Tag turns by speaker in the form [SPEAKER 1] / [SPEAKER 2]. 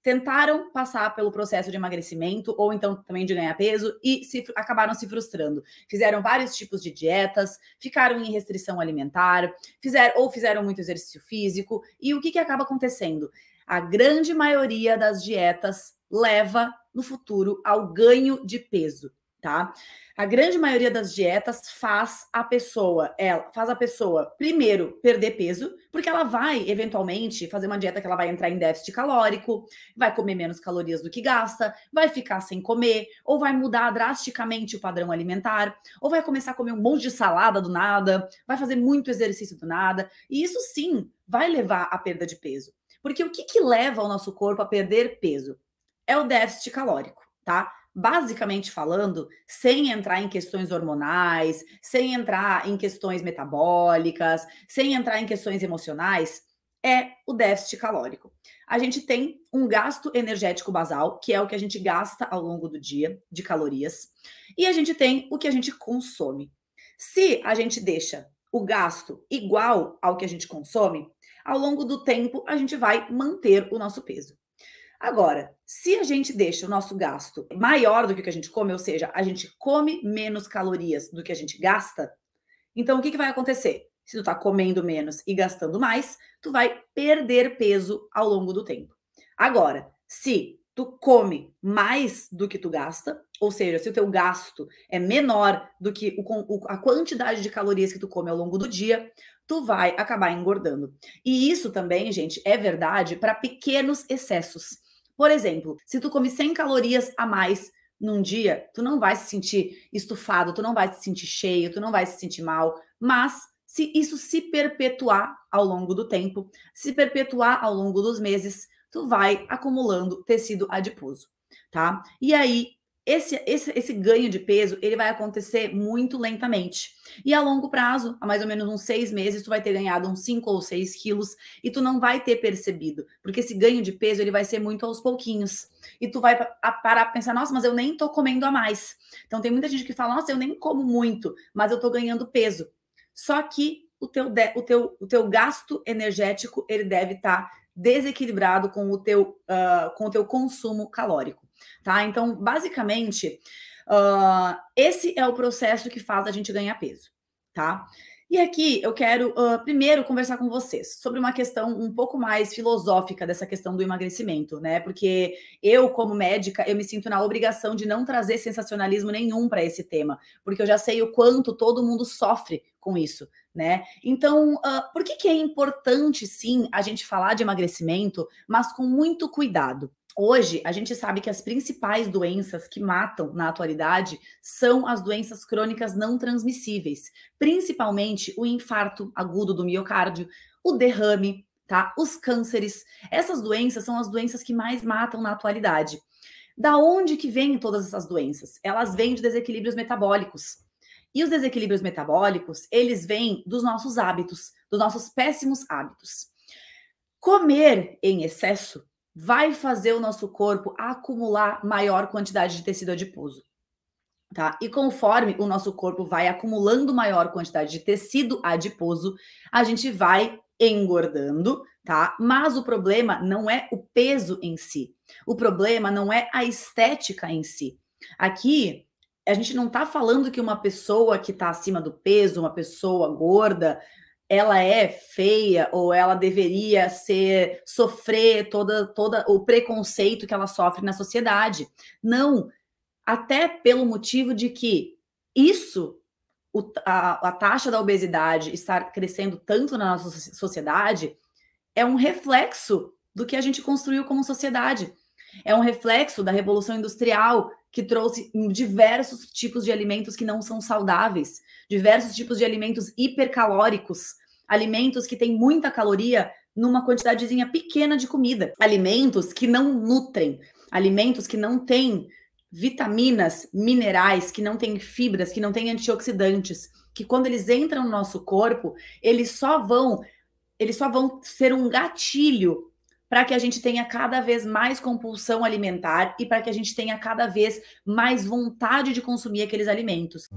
[SPEAKER 1] tentaram passar pelo processo de emagrecimento ou então também de ganhar peso e acabaram se frustrando. Fizeram vários tipos de dietas, ficaram em restrição alimentar, fizeram muito exercício físico. E o que acaba acontecendo? A grande maioria das dietas leva no futuro ao ganho de peso, tá? A grande maioria das dietas faz a pessoa primeiro perder peso, porque ela vai eventualmente fazer uma dieta que ela vai entrar em déficit calórico, vai comer menos calorias do que gasta, vai ficar sem comer, ou vai mudar drasticamente o padrão alimentar, ou vai começar a comer um monte de salada do nada, vai fazer muito exercício do nada, e isso sim vai levar à perda de peso. Porque o que leva o nosso corpo a perder peso? É o déficit calórico, tá? Basicamente falando, sem entrar em questões hormonais, sem entrar em questões metabólicas, sem entrar em questões emocionais, é o déficit calórico. A gente tem um gasto energético basal, que é o que a gente gasta ao longo do dia de calorias, e a gente tem o que a gente consome. Se a gente deixa o gasto igual ao que a gente consome, ao longo do tempo a gente vai manter o nosso peso. Agora, se a gente deixa o nosso gasto maior do que o que a gente come, ou seja, a gente come menos calorias do que a gente gasta, então o que vai acontecer? Se tu tá comendo menos e gastando mais, tu vai perder peso ao longo do tempo. Agora, se tu come mais do que tu gasta, ou seja, se o teu gasto é menor do que a quantidade de calorias que tu come ao longo do dia, tu vai acabar engordando. E isso também, gente, é verdade para pequenos excessos. Por exemplo, se tu come 100 calorias a mais num dia, tu não vai se sentir estufado, tu não vai se sentir cheio, tu não vai se sentir mal, mas se isso se perpetuar ao longo do tempo, se perpetuar ao longo dos meses, tu vai acumulando tecido adiposo, tá? E aí, esse ganho de peso, ele vai acontecer muito lentamente. E a longo prazo, a mais ou menos uns 6 meses, tu vai ter ganhado uns 5 ou 6 quilos e tu não vai ter percebido, porque esse ganho de peso, ele vai ser muito aos pouquinhos. E tu vai parar pra pensar, nossa, mas eu nem tô comendo a mais. Então tem muita gente que fala, nossa, eu nem como muito, mas eu tô ganhando peso. Só que o teu gasto energético, ele deve estar desequilibrado com o teu consumo calórico, tá? Então, basicamente, esse é o processo que faz a gente ganhar peso, tá? E aqui eu quero primeiro conversar com vocês sobre uma questão um pouco mais filosófica dessa questão do emagrecimento, né? Porque eu, como médica, eu me sinto na obrigação de não trazer sensacionalismo nenhum para esse tema, porque eu já sei o quanto todo mundo sofre com isso, né? Então, por que é importante, sim, a gente falar de emagrecimento, mas com muito cuidado? Hoje, a gente sabe que as principais doenças que matam na atualidade são as doenças crônicas não transmissíveis, principalmente o infarto agudo do miocárdio, o derrame, tá? Os cânceres. Essas doenças são as doenças que mais matam na atualidade. Da onde que vêm todas essas doenças? Elas vêm de desequilíbrios metabólicos. E os desequilíbrios metabólicos, eles vêm dos nossos hábitos, dos nossos péssimos hábitos. Comer em excesso vai fazer o nosso corpo acumular maior quantidade de tecido adiposo, tá? E conforme o nosso corpo vai acumulando maior quantidade de tecido adiposo, a gente vai engordando, tá? Mas o problema não é o peso em si. O problema não é a estética em si. Aqui, a gente não tá falando que uma pessoa que tá acima do peso, uma pessoa gorda, ela é feia ou ela deveria sofrer todo o preconceito que ela sofre na sociedade. Não, até pelo motivo de que a taxa da obesidade estar crescendo tanto na nossa sociedade é um reflexo do que a gente construiu como sociedade. É um reflexo da Revolução Industrial, que trouxe diversos tipos de alimentos que não são saudáveis, diversos tipos de alimentos hipercalóricos, alimentos que têm muita caloria numa quantidadezinha pequena de comida, alimentos que não nutrem, alimentos que não têm vitaminas, minerais, que não têm fibras, que não têm antioxidantes, que quando eles entram no nosso corpo, eles só vão ser um gatilho para que a gente tenha cada vez mais compulsão alimentar e para que a gente tenha cada vez mais vontade de consumir aqueles alimentos.